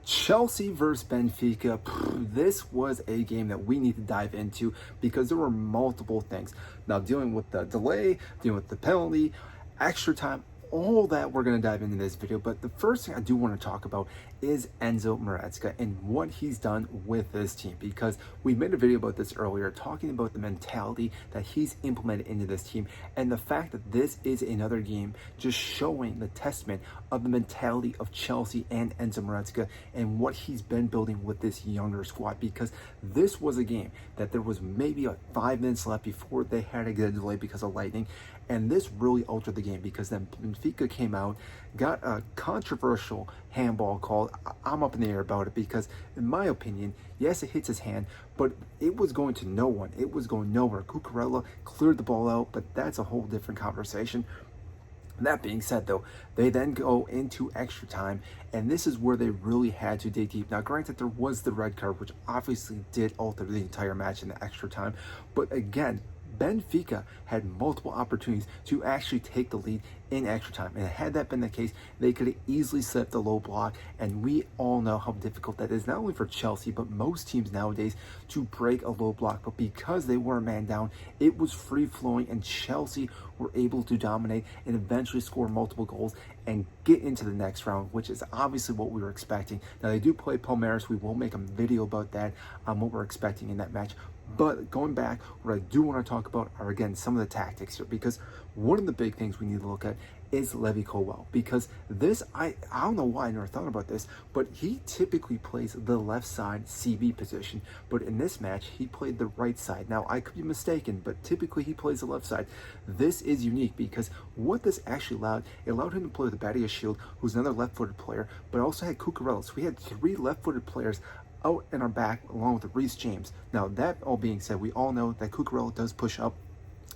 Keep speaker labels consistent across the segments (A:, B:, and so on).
A: Chelsea versus Benfica. This was a game that we need to dive into because there were multiple things. Now, dealing with the delay, dealing with the penalty, extra time, all that we're going to dive into this video. But the first thing I do want to talk about is Enzo Maresca and what he's done with this team, because we made a video about this earlier talking about the mentality that he's implemented into this team and the fact that this is another game just showing the testament of the mentality of Chelsea and Enzo Maresca and what he's been building with this younger squad. Because this was a game that there was maybe 5 minutes left before they had to get a delay because of lightning, and this really altered the game because then Benfica came out, got a controversial handball called. I'm up in the air about it because, in my opinion, yes, it hits his hand, but it was going to no one. It was going nowhere. Cucurella cleared the ball out, but that's a whole different conversation. That being said, though, they then go into extra time, and this is where they really had to dig deep. Now, granted, there was the red card, which obviously did alter the entire match in the extra time, but again, Benfica had multiple opportunities to actually take the lead in extra time. And had that been the case, they could have easily set the low block. And we all know how difficult that is, not only for Chelsea, but most teams nowadays, to break a low block. But because they were a man down, it was free flowing, and Chelsea were able to dominate and eventually score multiple goals and get into the next round, which is obviously what we were expecting. Now, they do play Palmeiras. We will make a video about that, what we're expecting in that match. But going back, what I do want to talk about are, again, some of the tactics here, because one of the big things we need to look at is Levi Colwill, because this, I don't know why I never thought about this, but he typically plays the left side CB position, but in this match, he played the right side. Now, I could be mistaken, but typically he plays the left side. This is unique because what this actually allowed, it allowed him to play with Badia Shield, who's another left-footed player, but also had Cucurella. So we had 3 left-footed players out in our back along with Reece James. Now, that all being said, we all know that Cucurella does push up.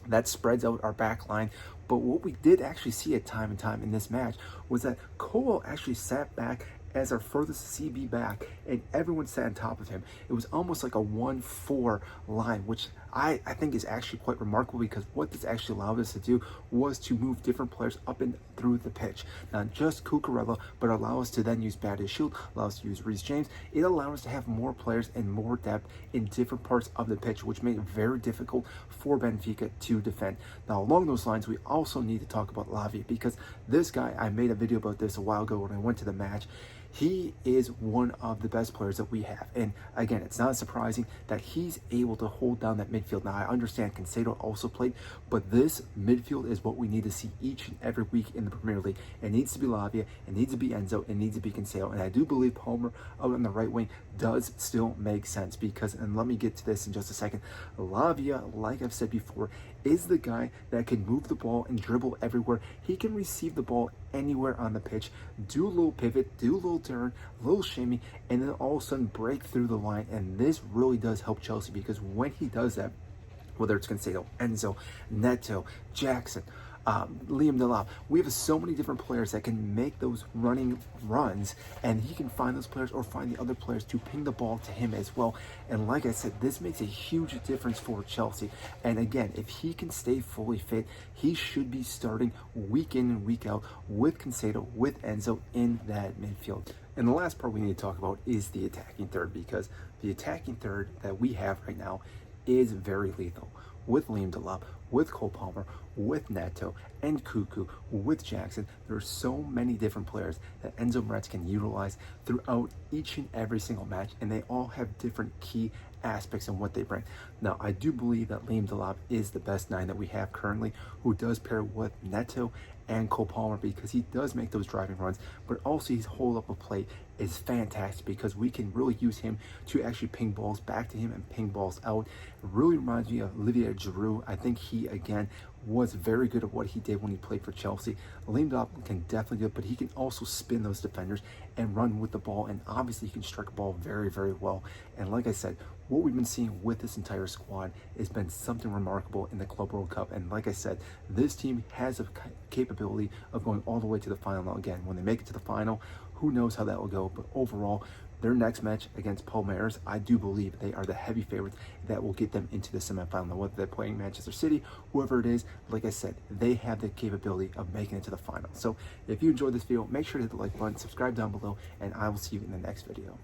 A: That spreads out our back line. But what we did actually see at time and time in this match was that Colwill actually sat back as our furthest CB back, and everyone sat on top of him. It was almost like a 1-4 line, which I think is actually quite remarkable, because what this actually allowed us to do was to move different players up and through the pitch. Not just Cucurella, but allow us to then use Badia Shield, allow us to use Reece James. It allowed us to have more players and more depth in different parts of the pitch, which made it very difficult for Benfica to defend. Now, along those lines, we also need to talk about Levi, because this guy, I made a video about this a while ago when I went to the match. He is one of the best players that we have. And again, it's not surprising that he's able to hold down that midfield. Now, I understand Cancelo also played, but this midfield is what we need to see each and every week in the Premier League. It needs to be Lavia, it needs to be Enzo, it needs to be Cancelo. And I do believe Palmer out on the right wing does still make sense, because, and let me get to this in just a second, Lavia, like I've said before, is the guy that can move the ball and dribble everywhere. He can receive the ball anywhere on the pitch, do a little pivot, do a little turn, a little shimmy, and then all of a sudden break through the line. And this really does help Chelsea, because when he does that, whether it's Cancelo, Enzo, Neto, Jackson, Liam Delap, we have so many different players that can make those running runs, and he can find those players or find the other players to ping the ball to him as well. And like I said, this makes a huge difference for Chelsea. And again, if he can stay fully fit, he should be starting week in and week out with Cancelo, with Enzo in that midfield. And the last part we need to talk about is the attacking third, because the attacking third that we have right now is very lethal. With Liam Delap, with Cole Palmer, with Neto, and Cuckoo, with Jackson, there are so many different players that Enzo Maresca can utilize throughout each and every single match, and they all have different key aspects in what they bring. Now, I do believe that Liam Delap is the best 9 that we have currently, who does pair with Neto and Cole Palmer, because he does make those driving runs, but also his hold up of play is fantastic, because we can really use him to actually ping balls back to him and ping balls out. It really reminds me of Olivier Giroud. I think he, again, was very good at what he did when he played for Chelsea. Liam Delap can definitely do it, but he can also spin those defenders and run with the ball, and obviously he can strike a ball very, very well. And like I said, what we've been seeing with this entire squad has been something remarkable in the Club World Cup. And like I said, this team has a capability of going all the way to the final. Now, again, when they make it to the final, Who knows how that will go? But overall, their next match against Palmeiras, I do believe they are the heavy favorites that will get them into the semifinal. Whether they're playing Manchester City, whoever it is, like I said, they have the capability of making it to the final. So if you enjoyed this video, make sure to hit the like button, subscribe down below, and I will see you in the next video.